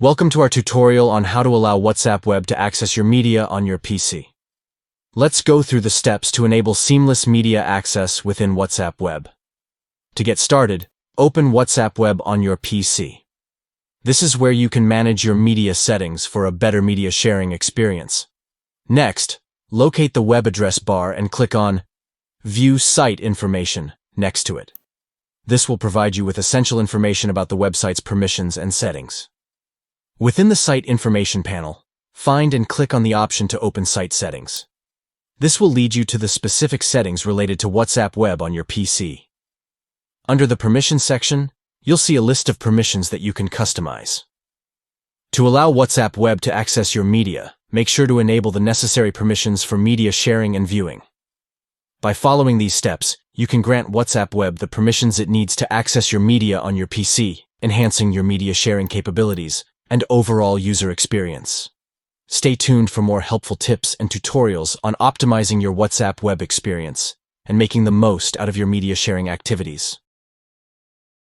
Welcome to our tutorial on how to allow WhatsApp Web to access your media on your PC. Let's go through the steps to enable seamless media access within WhatsApp Web. To get started, open WhatsApp Web on your PC. This is where you can manage your media settings for a better media sharing experience. Next, locate the web address bar and click on View Site Information next to it. This will provide you with essential information about the website's permissions and settings. Within the Site Information panel, find and click on the option to open Site Settings. This will lead you to the specific settings related to WhatsApp Web on your PC. Under the Permissions section, you'll see a list of permissions that you can customize. To allow WhatsApp Web to access your media, make sure to enable the necessary permissions for media sharing and viewing. By following these steps, you can grant WhatsApp Web the permissions it needs to access your media on your PC, enhancing your media sharing capabilities and overall user experience. Stay tuned for more helpful tips and tutorials on optimizing your WhatsApp Web experience and making the most out of your media sharing activities.